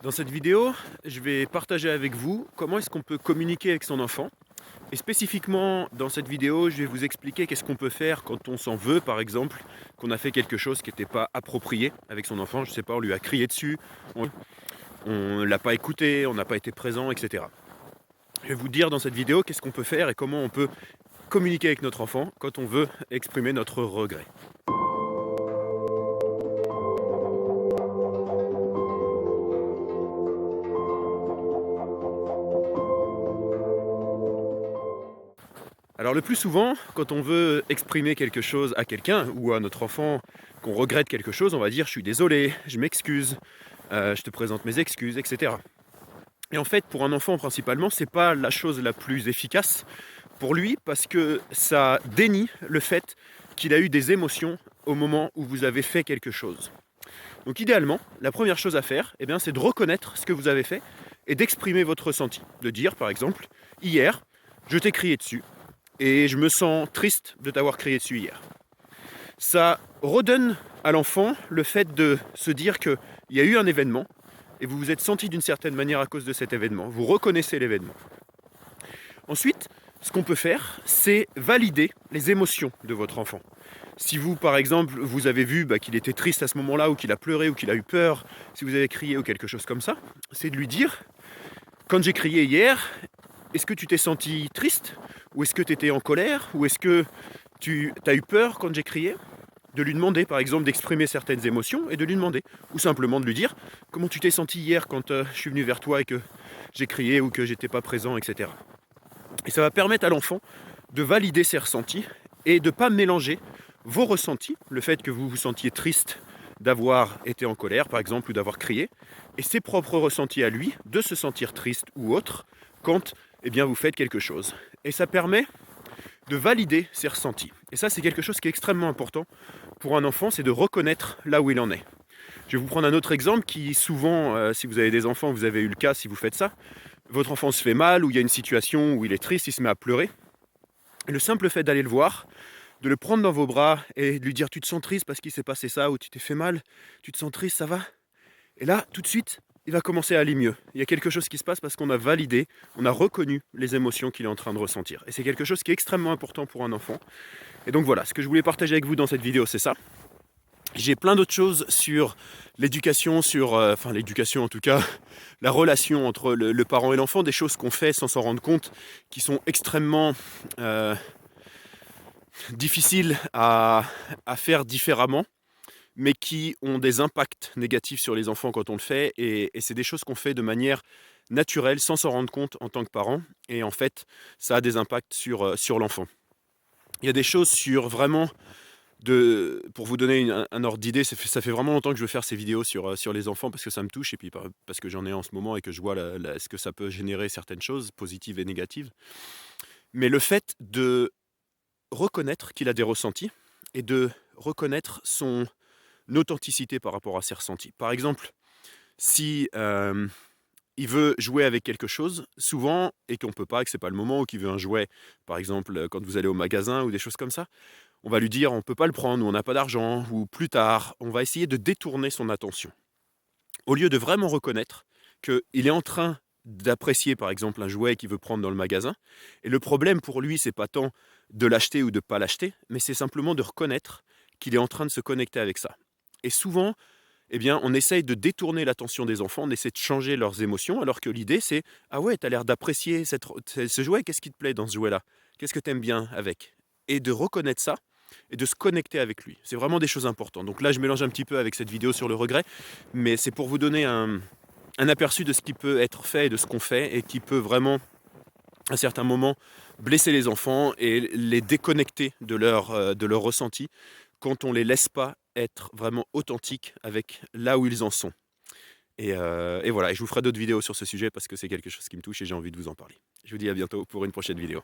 Dans cette vidéo, je vais partager avec vous comment est-ce qu'on peut communiquer avec son enfant. Et spécifiquement dans cette vidéo, je vais vous expliquer qu'est-ce qu'on peut faire quand on s'en veut, par exemple, qu'on a fait quelque chose qui n'était pas approprié avec son enfant. Je ne sais pas, on lui a crié dessus, on ne l'a pas écouté, on n'a pas été présent, etc. Je vais vous dire dans cette vidéo qu'est-ce qu'on peut faire et comment on peut communiquer avec notre enfant quand on veut exprimer notre regret. Alors le plus souvent, quand on veut exprimer quelque chose à quelqu'un ou à notre enfant, qu'on regrette quelque chose, on va dire « je suis désolé, je m'excuse, je te présente mes excuses », etc. Et en fait, pour un enfant principalement, c'est pas la chose la plus efficace pour lui parce que ça dénie le fait qu'il a eu des émotions au moment où vous avez fait quelque chose. Donc idéalement, la première chose à faire, c'est de reconnaître ce que vous avez fait et d'exprimer votre ressenti. De dire par exemple, hier, je t'ai crié dessus, et je me sens triste de t'avoir crié dessus hier. Ça redonne à l'enfant le fait de se dire qu'il y a eu un événement et vous vous êtes senti d'une certaine manière à cause de cet événement. Vous reconnaissez l'événement. Ensuite, ce qu'on peut faire, c'est valider les émotions de votre enfant. Si vous, par exemple, vous avez vu qu'il était triste à ce moment-là, ou qu'il a pleuré, ou qu'il a eu peur, si vous avez crié ou quelque chose comme ça, c'est de lui dire « Quand j'ai crié hier, est-ce que tu t'es senti triste ? Ou est-ce que tu étais en colère ? Ou est-ce que tu as eu peur quand j'ai crié ?» De lui demander, par exemple, d'exprimer certaines émotions et de lui demander. Ou simplement de lui dire « Comment tu t'es senti hier quand je suis venu vers toi et que j'ai crié ou que j'étais pas présent, etc. » Et ça va permettre à l'enfant de valider ses ressentis et de ne pas mélanger vos ressentis, le fait que vous vous sentiez triste d'avoir été en colère, par exemple, ou d'avoir crié, et ses propres ressentis à lui, de se sentir triste ou autre, quand vous faites quelque chose. Et ça permet de valider ses ressentis. Et ça, c'est quelque chose qui est extrêmement important pour un enfant, c'est de reconnaître là où il en est. Je vais vous prendre un autre exemple qui souvent, si vous avez des enfants, vous avez eu le cas si vous faites ça, votre enfant se fait mal ou il y a une situation où il est triste, il se met à pleurer. Et le simple fait d'aller le voir, de le prendre dans vos bras et de lui dire « tu te sens triste parce qu'il s'est passé ça » ou « tu t'es fait mal, tu te sens triste, ça va ?» Et là, tout de suite, il va commencer à aller mieux. Il y a quelque chose qui se passe parce qu'on a validé, on a reconnu les émotions qu'il est en train de ressentir. Et c'est quelque chose qui est extrêmement important pour un enfant. Et donc voilà, ce que je voulais partager avec vous dans cette vidéo, c'est ça. J'ai plein d'autres choses sur l'éducation, l'éducation en tout cas, la relation entre le parent et l'enfant, des choses qu'on fait sans s'en rendre compte, qui sont extrêmement difficiles à faire différemment, mais qui ont des impacts négatifs sur les enfants quand on le fait, et c'est des choses qu'on fait de manière naturelle, sans s'en rendre compte en tant que parent, et en fait, ça a des impacts sur l'enfant. Il y a des choses sur vraiment, pour vous donner un ordre d'idée, ça fait vraiment longtemps que je veux faire ces vidéos sur les enfants, parce que ça me touche, et puis parce que j'en ai en ce moment, et que je vois ce que ça peut générer certaines choses, positives et négatives. Mais le fait de reconnaître qu'il a des ressentis, et de reconnaître son authenticité par rapport à ses ressentis. Par exemple, si il veut jouer avec quelque chose, souvent, et qu'on ne peut pas, que ce n'est pas le moment, ou qu'il veut un jouet, par exemple, quand vous allez au magasin ou des choses comme ça, on va lui dire on ne peut pas le prendre, ou on n'a pas d'argent, ou plus tard, on va essayer de détourner son attention. Au lieu de vraiment reconnaître qu'il est en train d'apprécier, par exemple, un jouet qu'il veut prendre dans le magasin, et le problème pour lui, c'est pas tant de l'acheter ou de ne pas l'acheter, mais c'est simplement de reconnaître qu'il est en train de se connecter avec ça. Et souvent, on essaye de détourner l'attention des enfants, on essaie de changer leurs émotions, alors que l'idée c'est « Ah ouais, tu as l'air d'apprécier ce jouet, qu'est-ce qui te plaît dans ce jouet-là? Qu'est-ce que tu aimes bien avec ?» Et de reconnaître ça, et de se connecter avec lui. C'est vraiment des choses importantes. Donc là, je mélange un petit peu avec cette vidéo sur le regret, mais c'est pour vous donner un aperçu de ce qui peut être fait et de ce qu'on fait, et qui peut vraiment, à certains moments, blesser les enfants et les déconnecter de leur ressenti, quand on ne les laisse pas être vraiment authentiques avec là où ils en sont. Et voilà, et je vous ferai d'autres vidéos sur ce sujet parce que c'est quelque chose qui me touche et j'ai envie de vous en parler. Je vous dis à bientôt pour une prochaine vidéo.